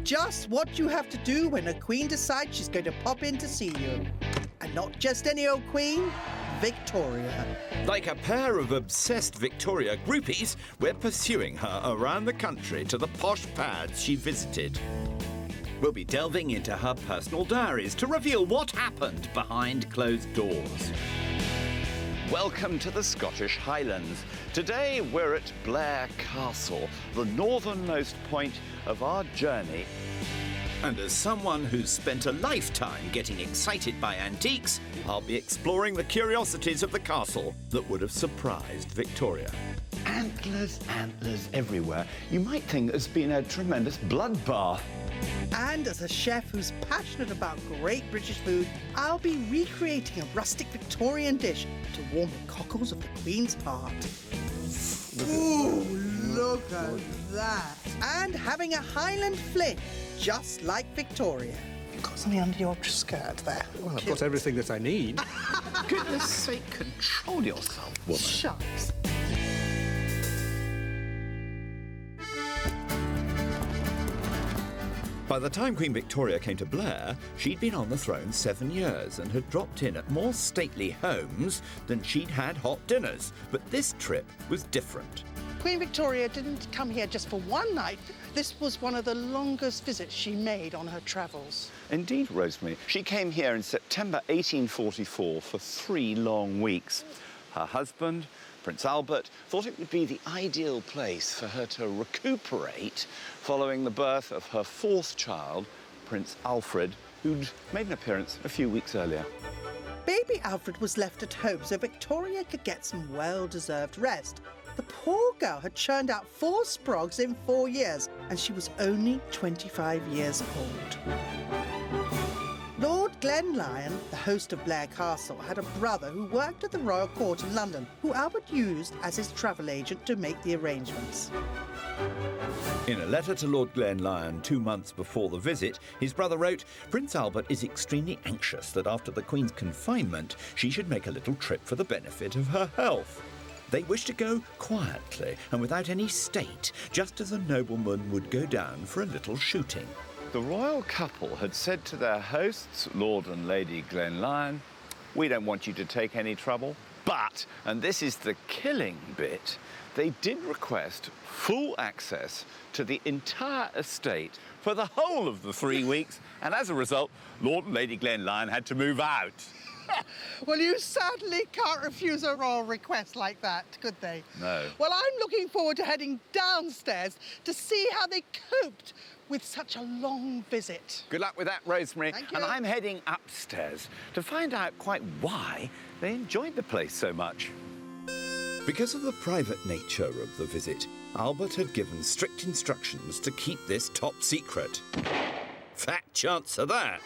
Just what you have to do when a queen decides she's going to pop in to see you. And not just any old queen, Victoria. Like a pair of obsessed Victoria groupies, we're pursuing her around the country to the posh pads she visited. We'll be delving into her personal diaries to reveal what happened behind closed doors. Welcome to the Scottish Highlands. Today we're at Blair Castle, the northernmost point of our journey. And as someone who's spent a lifetime getting excited by antiques, I'll be exploring the curiosities of the castle that would have surprised Victoria. Antlers everywhere. You might think there's been a tremendous bloodbath. And as a chef who's passionate about great British food, I'll be recreating a rustic Victorian dish to warm the cockles of the Queen's heart. Ooh, look at that! And having a Highland fling, just like Victoria. You've got something under your skirt there. Well, I've got everything that I need. Goodness sake, control yourself, woman. Shucks. By the time Queen Victoria came to Blair, she'd been on the throne 7 years and had dropped in at more stately homes than she'd had hot dinners. But this trip was different. Queen Victoria didn't come here just for one night. This was one of the longest visits she made on her travels. Indeed, Rosemary. She came here in September 1844 for 3 long weeks. Her husband, Prince Albert, thought it would be the ideal place for her to recuperate following the birth of her 4th child, Prince Alfred, who'd made an appearance a few weeks earlier. Baby Alfred was left at home so Victoria could get some well-deserved rest. The poor girl had churned out 4 sprogs in 4 years, and she was only 25 years old. Lord Glenlyon, the host of Blair Castle, had a brother who worked at the Royal Court in London, who Albert used as his travel agent to make the arrangements. In a letter to Lord Glenlyon 2 months before the visit, his brother wrote, "Prince Albert is extremely anxious that after the Queen's confinement, she should make a little trip for the benefit of her health. They wish to go quietly and without any state, just as a nobleman would go down for a little shooting." The royal couple had said to their hosts, Lord and Lady Glenlyon, "We don't want you to take any trouble." But, and this is the killing bit, they did request full access to the entire estate for the whole of the 3 weeks, and as a result, Lord and Lady Glenlyon had to move out. Well, you certainly can't refuse a royal request like that, could they? No. Well, I'm looking forward to heading downstairs to see how they coped with such a long visit. Good luck with that, Rosemary. Thank you. And I'm heading upstairs to find out quite why they enjoyed the place so much. Because of the private nature of the visit, Albert had given strict instructions to keep this top secret. Fat chance of that.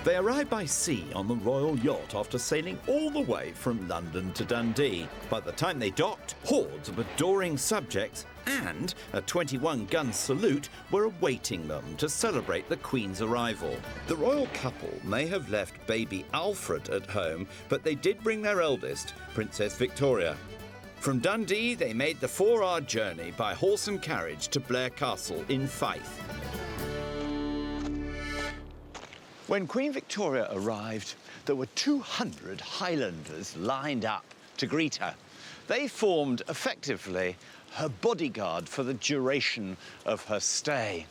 They arrived by sea on the royal yacht after sailing all the way from London to Dundee. By the time they docked, hordes of adoring subjects and a 21-gun salute were awaiting them to celebrate the Queen's arrival. The royal couple may have left baby Alfred at home, but they did bring their eldest, Princess Victoria. From Dundee, they made the 4-hour journey by horse and carriage to Blair Castle in Fife. When Queen Victoria arrived, there were 200 Highlanders lined up to greet her. They formed, effectively, her bodyguard for the duration of her stay.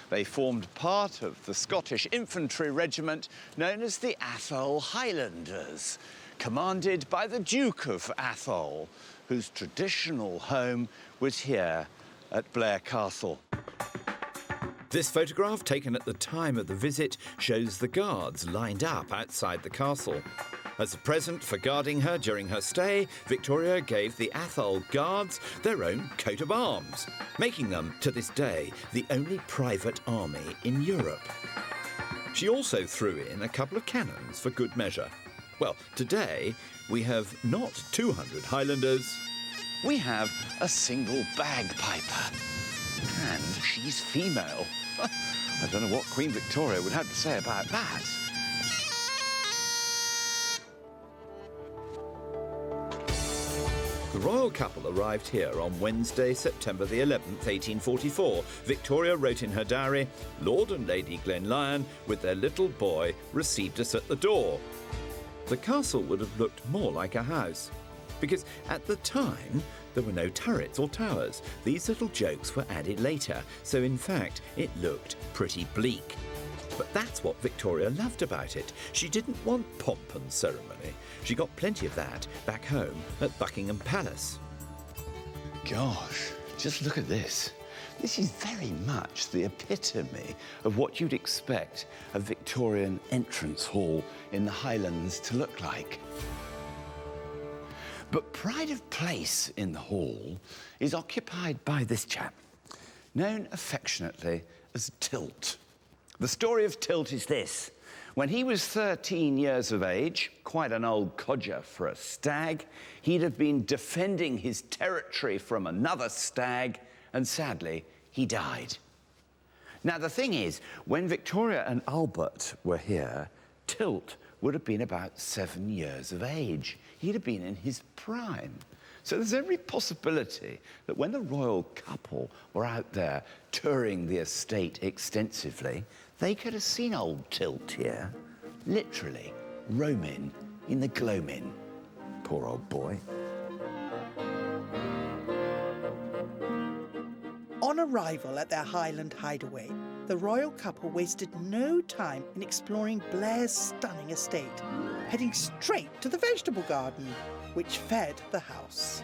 They formed part of the Scottish infantry regiment known as the Atholl Highlanders, commanded by the Duke of Atholl, whose traditional home was here at Blair Castle. This photograph, taken at the time of the visit, shows the guards lined up outside the castle. As a present for guarding her during her stay, Victoria gave the Atholl guards their own coat of arms, making them, to this day, the only private army in Europe. She also threw in a couple of cannons for good measure. Well, today, we have not 200 Highlanders, we have a single bagpiper. And she's female. I don't know what Queen Victoria would have to say about that. The royal couple arrived here on Wednesday, September the 11th, 1844. Victoria wrote in her diary, Lord and Lady Glenlyon, with their little boy, received us at the door. The castle would have looked more like a house, because at the time, there were no turrets or towers. These little jokes were added later, so in fact, it looked pretty bleak. But that's what Victoria loved about it. She didn't want pomp and ceremony. She got plenty of that back home at Buckingham Palace. Gosh, just look at this. This is very much the epitome of what you'd expect a Victorian entrance hall in the Highlands to look like. But pride of place in the hall is occupied by this chap, known affectionately as Tilt. The story of Tilt is this. When he was 13 years of age, quite an old codger for a stag, he'd have been defending his territory from another stag, and sadly, he died. Now, the thing is, when Victoria and Albert were here, Tilt would have been about 7 years of age. He'd have been in his prime. So there's every possibility that when the royal couple were out there touring the estate extensively, they could have seen old Tilt here, literally roaming in the gloaming. Poor old boy. On arrival at their Highland hideaway, the royal couple wasted no time in exploring Blair's stunning estate, heading straight to the vegetable garden, which fed the house.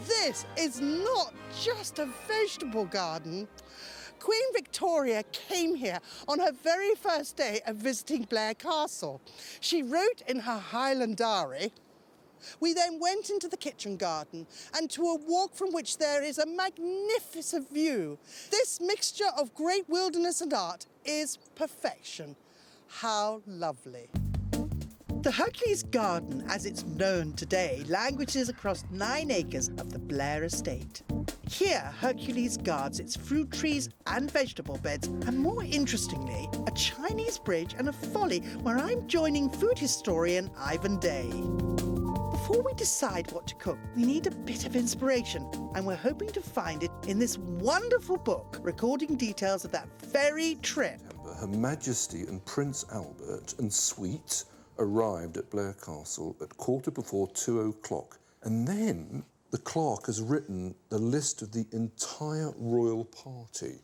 This is not just a vegetable garden. Queen Victoria came here on her very first day of visiting Blair Castle. She wrote in her Highland diary, "We then went into the kitchen garden and to a walk from which there is a magnificent view. This mixture of great wilderness and art is perfection. How lovely." The Hercules Garden, as it's known today, languishes across 9 acres of the Blair estate. Here, Hercules guards its fruit trees and vegetable beds, and more interestingly, a Chinese bridge and a folly where I'm joining food historian Ivan Day. Before we decide what to cook, we need a bit of inspiration, and we're hoping to find it in this wonderful book recording details of that very trip. Her Majesty and Prince Albert and suite arrived at Blair Castle at 2:15, and then the clerk has written the list of the entire royal party.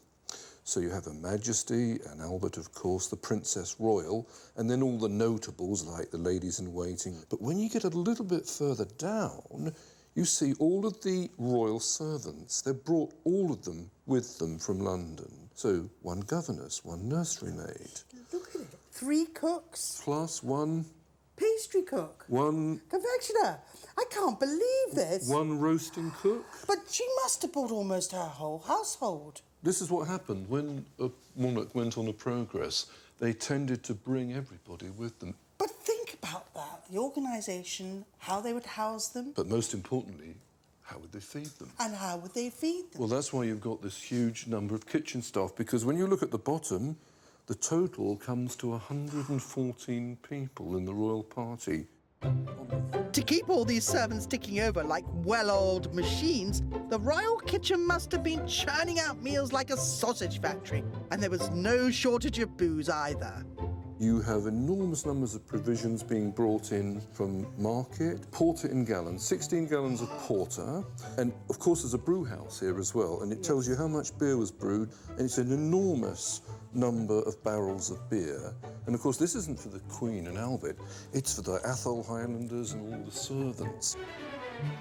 So you have Her Majesty and Albert, of course, the Princess Royal, and then all the notables like the ladies in waiting. But when you get a little bit further down, you see all of the royal servants. They brought all of them with them from London. So 1 governess, 1 nursery maid. Look at it. 3 cooks. Plus 1... Pastry cook. 1... Confectioner. I can't believe this. 1 roasting cook. But she must have brought almost her whole household. This is what happened when a monarch went on a progress. They tended to bring everybody with them. But think about that. The organisation, how they would house them. But most importantly, how would they feed them? And how would they feed them? Well, that's why you've got this huge number of kitchen staff, because when you look at the bottom, the total comes to 114 people in the royal party. To keep all these servants ticking over like well-oiled machines, the royal kitchen must have been churning out meals like a sausage factory. And there was no shortage of booze either. You have enormous numbers of provisions being brought in from market. Porter in gallons, 16 gallons of porter. And, of course, there's a brew house here as well, and it tells you how much beer was brewed, and it's an enormous number of barrels of beer. And, of course, this isn't for the Queen and Albert. It's for the Atholl Highlanders and all the servants.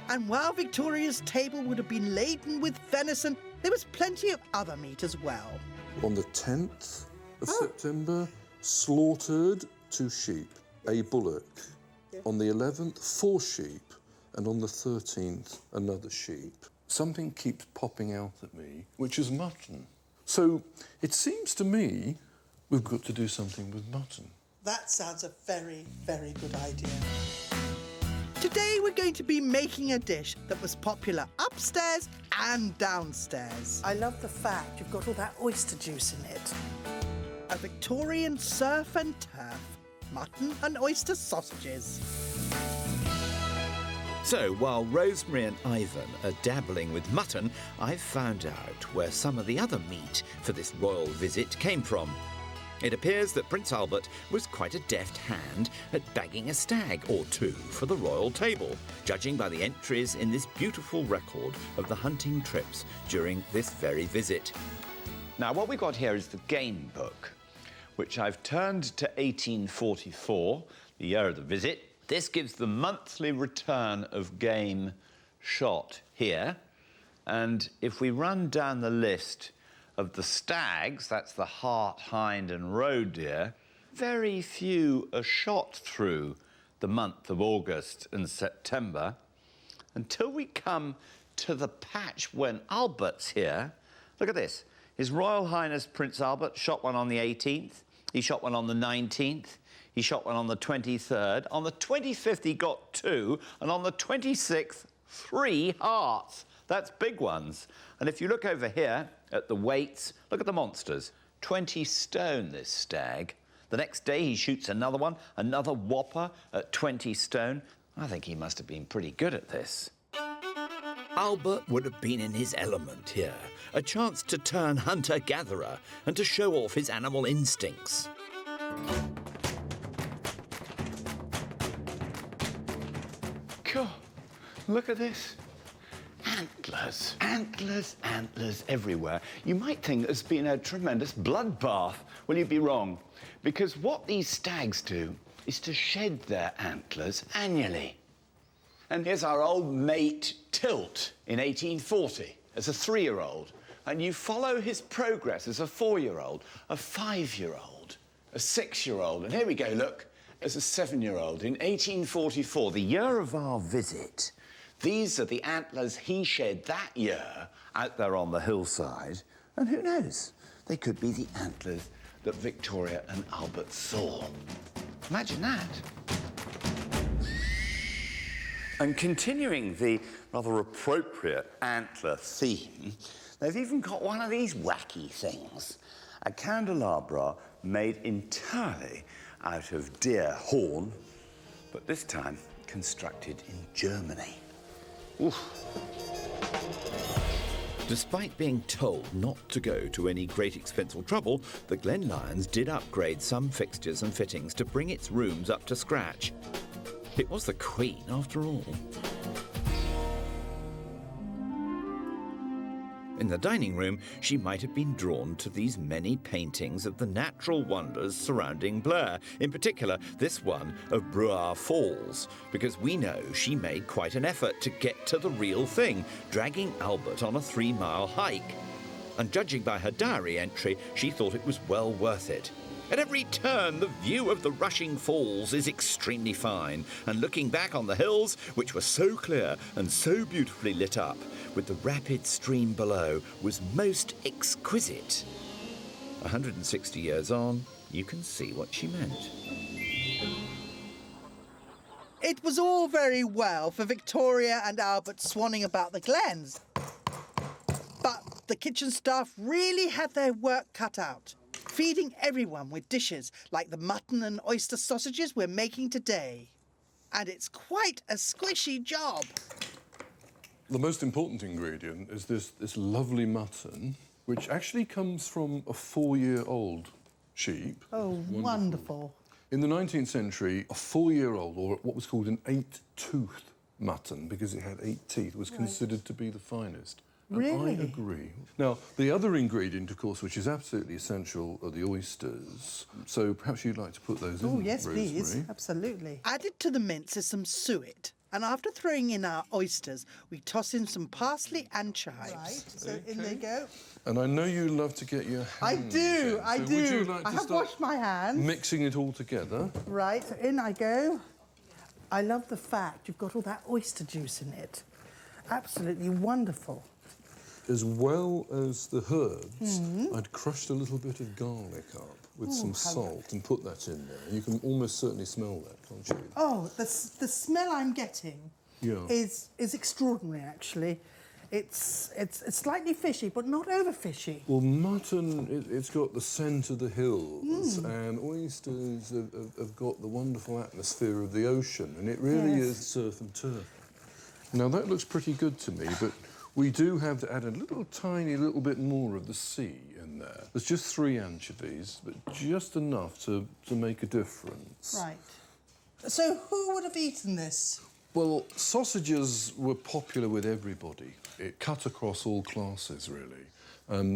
And while Victoria's table would have been laden with venison, there was plenty of other meat as well. On the 10th of September, slaughtered 2 sheep, a bullock. On the 11th, 4 sheep, and on the 13th, another sheep. Something keeps popping out at me, which is mutton. So it seems to me we've got to do something with mutton. That sounds a very, very good idea. Today we're going to be making a dish that was popular upstairs and downstairs. I love the fact you've got all that oyster juice in it. A Victorian surf and turf, mutton and oyster sausages. So, while Rosemary and Ivan are dabbling with mutton, I've found out where some of the other meat for this royal visit came from. It appears that Prince Albert was quite a deft hand at bagging a stag or two for the royal table, judging by the entries in this beautiful record of the hunting trips during this very visit. Now, what we've got here is the game book, which I've turned to 1844, the year of the visit. This gives the monthly return of game shot here. And if we run down the list of the stags, that's the hart, hind and roe deer, very few are shot through the month of August and September until we come to the patch when Albert's here. Look at this. His Royal Highness Prince Albert shot one on the 18th. He shot one on the 19th. He shot one on the 23rd. On the 25th, he got 2. And on the 26th, 3 harts. That's big ones. And if you look over here at the weights, look at the monsters. 20 stone, this stag. The next day, he shoots another one, another whopper at 20 stone. I think he must have been pretty good at this. Albert would have been in his element here. A chance to turn hunter-gatherer and to show off his animal instincts. God, look at this. Antlers, antlers, antlers everywhere. You might think there's been a tremendous bloodbath. Well, you'd be wrong, because what these stags do is to shed their antlers annually. And here's our old mate Tilt in 1840 as a 3-year-old. And you follow his progress as a 4-year-old, a 5-year-old, a 6-year-old. And here we go, look, as a 7-year-old in 1844, the year of our visit. These are the antlers he shed that year out there on the hillside. And who knows, they could be the antlers that Victoria and Albert saw. Imagine that. And continuing the rather appropriate antler theme, they've even got one of these wacky things. A candelabra made entirely out of deer horn, but this time constructed in Germany. Oof. Despite being told not to go to any great expense or trouble, the Glen Lions did upgrade some fixtures and fittings to bring its rooms up to scratch. It was the Queen, after all. In the dining room, she might have been drawn to these many paintings of the natural wonders surrounding Blair, in particular this one of Brewer Falls, because we know she made quite an effort to get to the real thing, dragging Albert on a 3-mile hike. And judging by her diary entry, she thought it was well worth it. At every turn, the view of the rushing falls is extremely fine, and looking back on the hills, which were so clear and so beautifully lit up, with the rapid stream below, was most exquisite. 160 years on, you can see what she meant. It was all very well for Victoria and Albert swanning about the glens. But the kitchen staff really had their work cut out, feeding everyone with dishes like the mutton and oyster sausages we're making today. And it's quite a squishy job. The most important ingredient is this lovely mutton, which actually comes from a 4-year-old sheep. Oh, wonderful. In the 19th century, a 4-year-old, or what was called an 8-toothed mutton, because it had 8 teeth, was considered to be the finest. And Really? I agree. Now, the other ingredient, of course, which is absolutely essential, are the oysters. So perhaps you'd like to put those in, Oh, yes, Rosemary. please. Absolutely. Added to the mince is some suet. And after throwing in our oysters, we toss in some parsley and chives. Right, so in they go. And I know you love to get your hands I do, in. I So do. would you like I to have start washed my hands. mixing it all together? Right, so in I go. I love the fact you've got all that oyster juice in it. Absolutely wonderful. As well as the herbs, I'd crushed a little bit of garlic up with some salt and put that in there. You can almost certainly smell that, can't you? Oh, the smell I'm getting is extraordinary, actually. It's slightly fishy, but not over fishy. Well, mutton, it's got the scent of the hills, and oysters have got the wonderful atmosphere of the ocean, and it really is surf and turf. Now, that looks pretty good to me, but we do have to add a tiny little bit more of the sea in there. There's just 3 anchovies, but just enough to make a difference. Right. So who would have eaten this? Well, sausages were popular with everybody. It cut across all classes, really.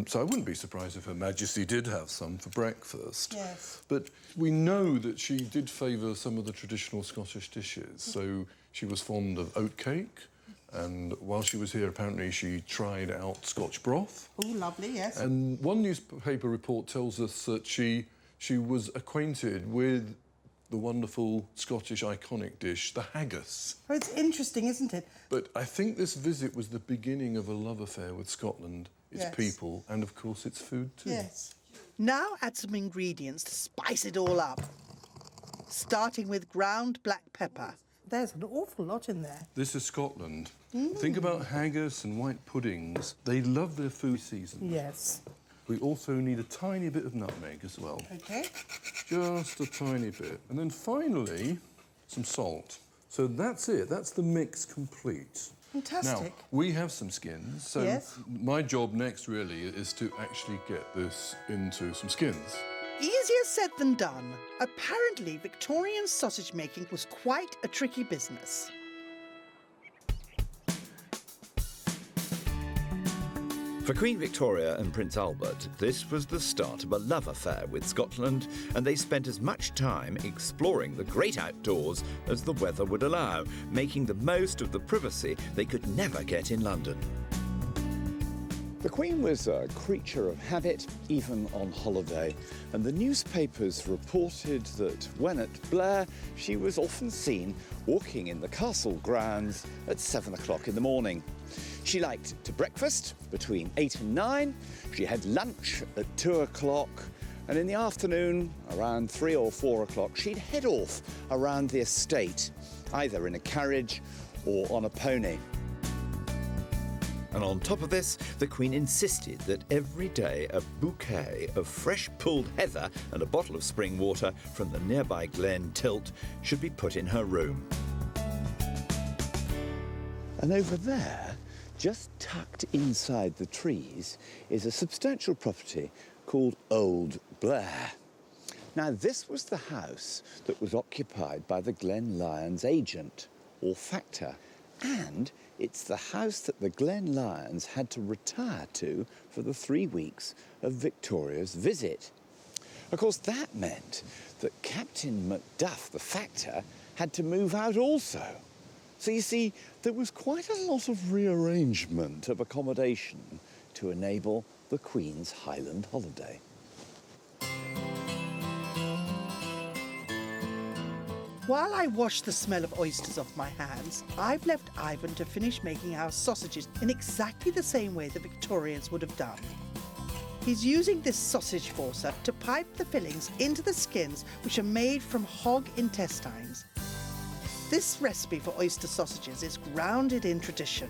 So I wouldn't be surprised if Her Majesty did have some for breakfast. Yes. But we know that she did favour some of the traditional Scottish dishes. So she was fond of oatcake, and while she was here, apparently she tried out Scotch broth. Oh, lovely, yes. And one newspaper report tells us that she was acquainted with the wonderful Scottish iconic dish, the haggis. Oh, it's interesting, isn't it? But I think this visit was the beginning of a love affair with Scotland, its Yes. people, and of course its food too. Yes. Now add some ingredients to spice it all up. Starting with ground black pepper. There's an awful lot in there. This is Scotland. Think about haggis and white puddings. They love their food season. Yes. We also need a tiny bit of nutmeg as well. OK. Just a tiny bit. And then finally, some salt. So that's it. That's the mix complete. Fantastic. Now, we have some skins, so Yes. my job next really is to actually get this into some skins. Easier said than done. Apparently, Victorian sausage making was quite a tricky business. For Queen Victoria and Prince Albert, this was the start of a love affair with Scotland, and they spent as much time exploring the great outdoors as the weather would allow, making the most of the privacy they could never get in London. The Queen was a creature of habit, even on holiday, and the newspapers reported that when at Blair, she was often seen walking in the castle grounds at 7 o'clock in the morning. She liked to breakfast between 8 and 9, she had lunch at 2 o'clock, and in the afternoon, around 3 or 4 o'clock, she'd head off around the estate, either in a carriage or on a pony. And on top of this, the Queen insisted that every day a bouquet of fresh pulled heather and a bottle of spring water from the nearby Glen Tilt should be put in her room. And over there, just tucked inside the trees, is a substantial property called Old Blair. Now, this was the house that was occupied by the Glen Lions agent, or factor, and it's the house that the Glen Lions had to retire to for the 3 weeks of Victoria's visit. Of course, that meant that Captain Macduff, the factor, had to move out also. So you see, there was quite a lot of rearrangement of accommodation to enable the Queen's Highland holiday. While I wash the smell of oysters off my hands, I've left Ivan to finish making our sausages in exactly the same way the Victorians would have done. He's using this sausage forcer to pipe the fillings into the skins, which are made from hog intestines. This recipe for oyster sausages is grounded in tradition.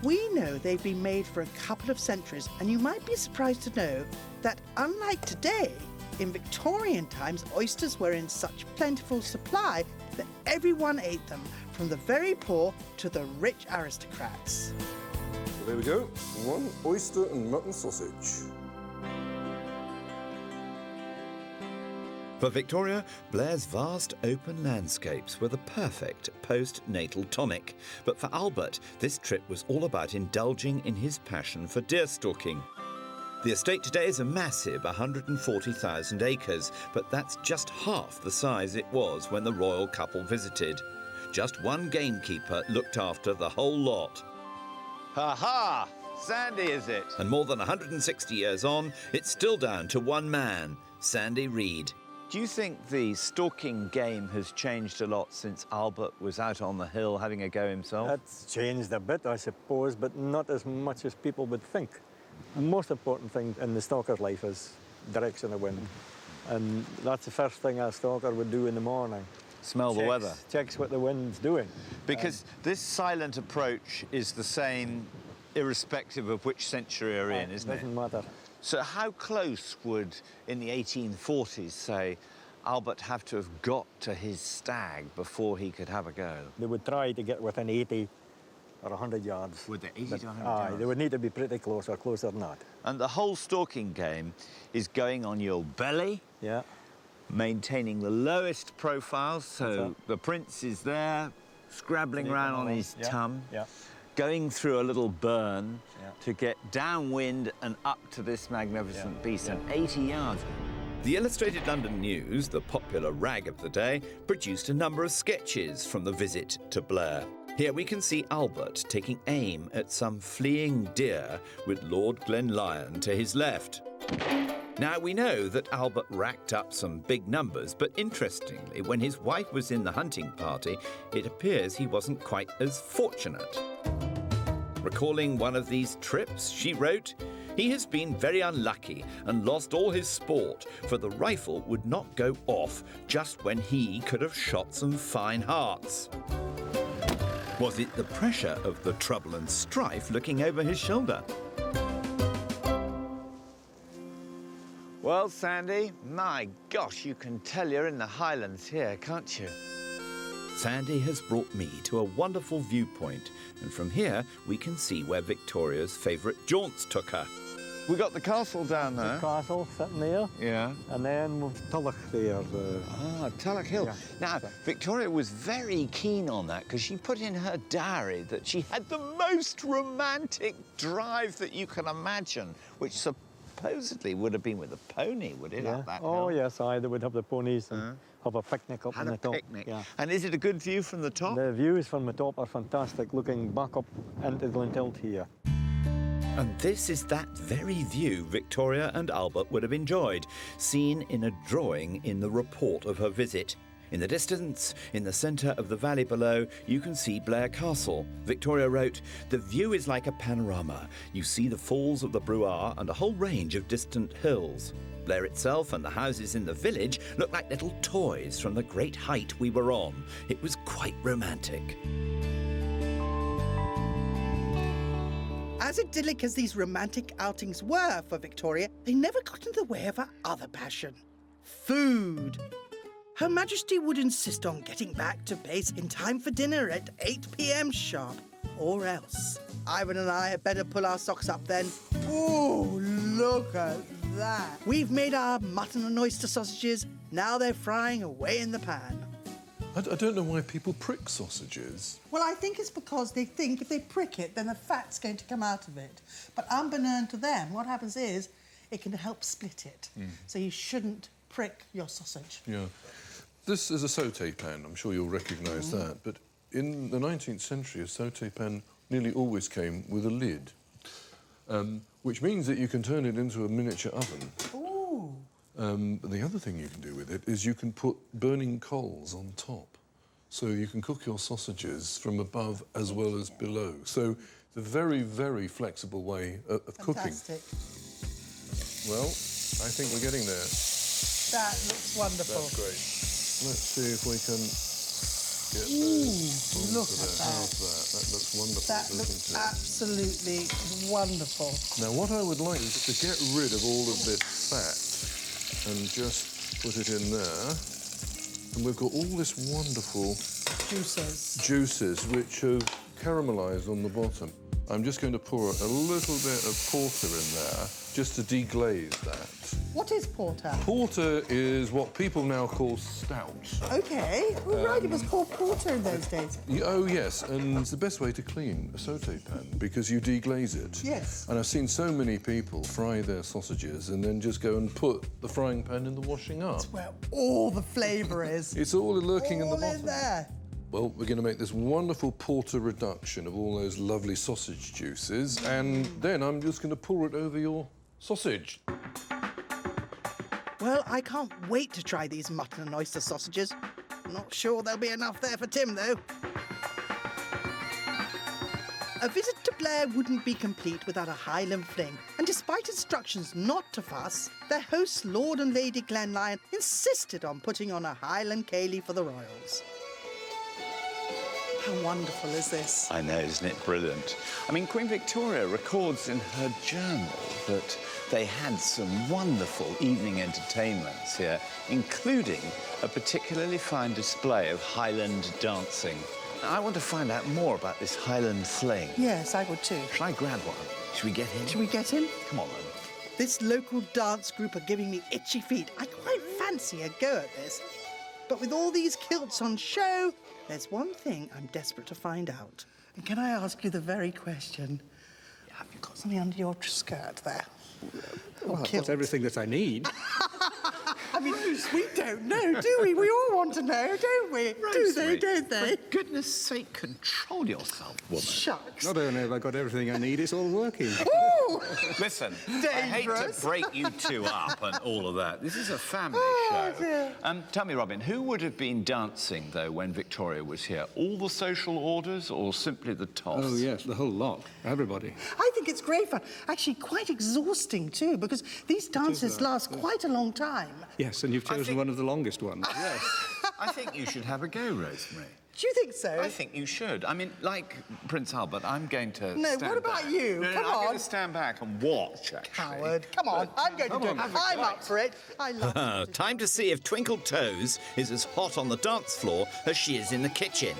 We know they've been made for a couple of centuries, and you might be surprised to know that unlike today, in Victorian times, oysters were in such plentiful supply that everyone ate them, from the very poor to the rich aristocrats. So there we go. 1 oyster and mutton sausage. For Victoria, Blair's vast open landscapes were the perfect post-natal tonic. But for Albert, this trip was all about indulging in his passion for deer stalking. The estate today is a massive 140,000 acres, but that's just half the size it was when the royal couple visited. Just one gamekeeper looked after the whole lot. Ha-ha! Sandy, is it? And more than 160 years on, it's still down to one man, Sandy Reed. Do you think the stalking game has changed a lot since Albert was out on the hill having a go himself? It's changed a bit, I suppose, but not as much as people would think. The most important thing in the stalker's life is direction of wind. And that's the first thing a stalker would do in the morning. Smell the weather. Checks what the wind's doing. Because this silent approach is the same irrespective of which century you're in, isn't it? Doesn't matter. So how close would, in the 1840s, say, Albert have to have got to his stag before he could have a go? They would try to get within 80 or 100 yards. Would they? 80 to 100 Aye, yards? they would need to be pretty close or closer than that. And the whole stalking game is going on your belly, Yeah. maintaining the lowest profile, so That's it. the prince is there, scrabbling Eating around on along. his Yeah, tum, yeah. going through a little burn Yeah. to get downwind and up to this magnificent Yeah, beast, yeah. and 80 yards. The Illustrated London News, the popular rag of the day, produced a number of sketches from the visit to Blair. Here we can see Albert taking aim at some fleeing deer with Lord Glenlyon to his left. Now, we know that Albert racked up some big numbers, but interestingly, when his wife was in the hunting party, it appears he wasn't quite as fortunate. Recalling one of these trips, she wrote, "He has been very unlucky and lost all his sport, for the rifle would not go off just when he could have shot some fine harts." Was it the pressure of the trouble and strife looking over his shoulder? Well, Sandy, my gosh, you can tell you're in the Highlands here, can't you? Sandy has brought me to a wonderful viewpoint, and from here we can see where Victoria's favourite jaunts took her. We got the castle down there. The castle sitting there, Yeah. and then we've Tulloch there. Tulloch Hill. Yeah, Now, that's it. Victoria was very keen on that because she put in her diary that she had the most romantic drive that you can imagine, which supposedly would have been with a pony, would it, up that Oh, hill? yes, aye, they would have the ponies and have a picnic up Had on a the top. picnic. Yeah. And is it a good view from the top? The views from the top are fantastic, looking back up into Glentilt here. And this is that very view Victoria and Albert would have enjoyed, seen in a drawing in the report of her visit. In the distance, in the centre of the valley below, you can see Blair Castle. Victoria wrote, "The view is like a panorama. You see the falls of the Bruar and a whole range of distant hills. Blair itself and the houses in the village look like little toys from the great height we were on. It was quite romantic." As idyllic as these romantic outings were for Victoria, they never got in the way of her other passion, food. Her Majesty would insist on getting back to base in time for dinner at 8 p.m. sharp, or else. Ivan and I had better pull our socks up then. Ooh, look at that. We've made our mutton and oyster sausages. Now they're frying away in the pan. I don't know why people prick sausages. Well, I think it's because they think if they prick it, then the fat's going to come out of it. But unbeknown to them, what happens is it can help split it. So you shouldn't prick your sausage. Yeah. This is a Saute pan. I'm sure you'll recognise that. But in the 19th century, a Saute pan nearly always came with a lid, which means that you can turn it into a miniature oven. Ooh. The other thing you can do with it is you can put burning coals on top. So you can cook your sausages from above as well as below. So it's a very, very flexible way of cooking. Fantastic. Well, I think we're getting there. That looks wonderful. That's great. Let's see if we can get Ooh, look onto at there. How's that. that? That looks wonderful, That doesn't looks it? absolutely wonderful. Now, what I would like is to get rid of all of this fat and just put it in there. And we've got all this wonderful juices which have caramelised on the bottom. I'm just going to pour a little bit of porter in there just to deglaze that. What is porter? Porter is what people now call stout. OK. Oh, right, it was called porter in those days. Oh, yes, and it's the best way to clean a Saute pan because you deglaze it. Yes. And I've seen so many people fry their sausages and then just go and put the frying pan in the washing up. That's where all the flavour is. It's all lurking in the all bottom. in there. Well, we're going to make this wonderful porter reduction of all those lovely sausage juices, and then I'm just going to pour it over your sausage. Well, I can't wait to try these mutton and oyster sausages. Not sure there'll be enough there for Tim, though. A visit to Blair wouldn't be complete without a Highland fling, and despite instructions not to fuss, their hosts Lord and Lady Glenlyon insisted on putting on a Highland ceilidh for the royals. How wonderful is this? I know, isn't it brilliant? I mean, Queen Victoria records in her journal that they had some wonderful evening entertainments here, including a particularly fine display of Highland dancing. I want to find out more about this Highland fling. Yes, I would too. Shall I grab one? Should we get him? Should we get him? Come on, then. This local dance group are giving me itchy feet. I quite fancy a go at this. But with all these kilts on show, there's one thing I'm desperate to find out. And can I ask you the very question? Have you got something under your skirt there? Well, I've got everything that I need. I mean, we don't know, do we? We all want to know, don't we? Do they, Rosemary, don't they? For goodness sake, control yourself, woman. Shucks. Not only have I got everything I need, it's all working. Ooh! Listen, I hate to Dangerous. break you two up and all of that. This is a family show. dear. Tell me, Robin, who would have been dancing, though, when Victoria was here? All the social orders or simply the toss? Oh, yes, the whole lot. Everybody. I think it's great fun. Actually, quite exhausting, too, because these dances that? last quite a long time. Yes, and you've chosen one of the longest ones. Yes. I think you should have a go, Rosemary. Do you think so? I think you should. I mean, like Prince Albert, I'm going to No, stand what about back. you? No, Come I'm on. going to stand back and watch, actually. Coward. Come on, I'm going to do it. I'm up for it. I love it. Time to see if Twinkle Toes is as hot on the dance floor as she is in the kitchen.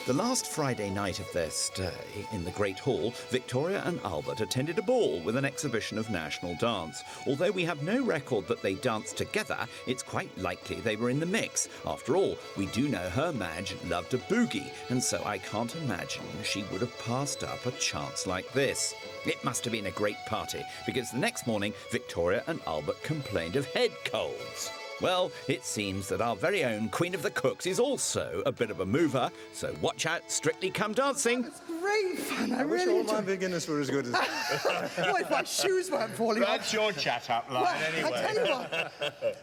The last Friday night of their stay in the Great Hall, Victoria and Albert attended a ball with an exhibition of national dance. Although we have no record that they danced together, it's quite likely they were in the mix. After all, we do know her Madge loved a boogie, and so I can't imagine she would have passed up a chance like this. It must have been a great party, because the next morning, Victoria and Albert complained of head colds. Well, it seems that our very own Queen of the Cooks is also a bit of a mover, so watch out, Strictly Come Dancing. It's great fun. I wish really all my enjoy beginners were as good as Well, if my shoes weren't falling off. That's your chat-up line, Well, anyway. I tell you what,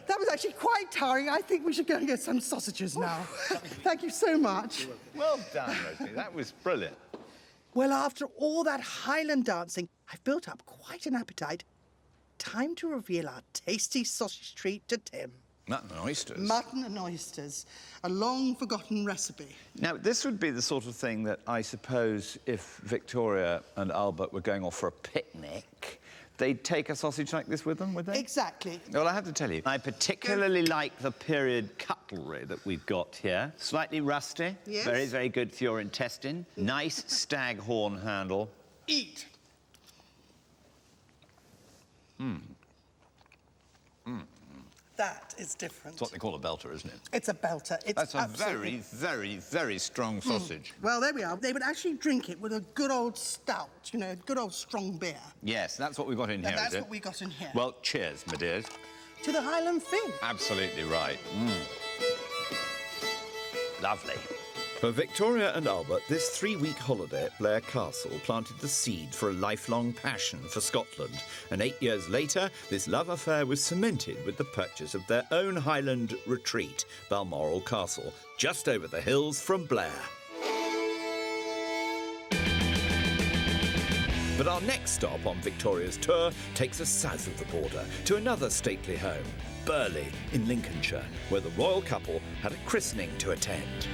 that was actually quite tiring. I think we should go and get some sausages now. Thank you so much. Well done, Rosemary. That was brilliant. Well, after all that Highland dancing, I've built up quite an appetite. Time to reveal our tasty sausage treat to Tim. Mutton and oysters. Mutton and oysters, a long-forgotten recipe. Now, this would be the sort of thing that I suppose if Victoria and Albert were going off for a picnic, they'd take a sausage like this with them, would they? Exactly. Well, I have to tell you, I particularly like the period cutlery that we've got here. Slightly rusty. Yes. Very, very good for your intestine. Nice stag horn handle. Eat. That is different. That's what they call a belter, isn't it? It's a belter. It's That's a absolutely... very, very, very strong sausage. Well, there we are. They would actually drink it with a good old stout, you know, good old strong beer. Yes, that's what we've got in here, That's is it? what we got in here. Well, cheers, my dears. To the Highland thing. Absolutely right. Lovely. For Victoria and Albert, this 3-week holiday at Blair Castle planted the seed for a lifelong passion for Scotland. And 8 years later, this love affair was cemented with the purchase of their own Highland retreat, Balmoral Castle, just over the hills from Blair. But our next stop on Victoria's tour takes us south of the border to another stately home, Burley in Lincolnshire, where the royal couple had a christening to attend.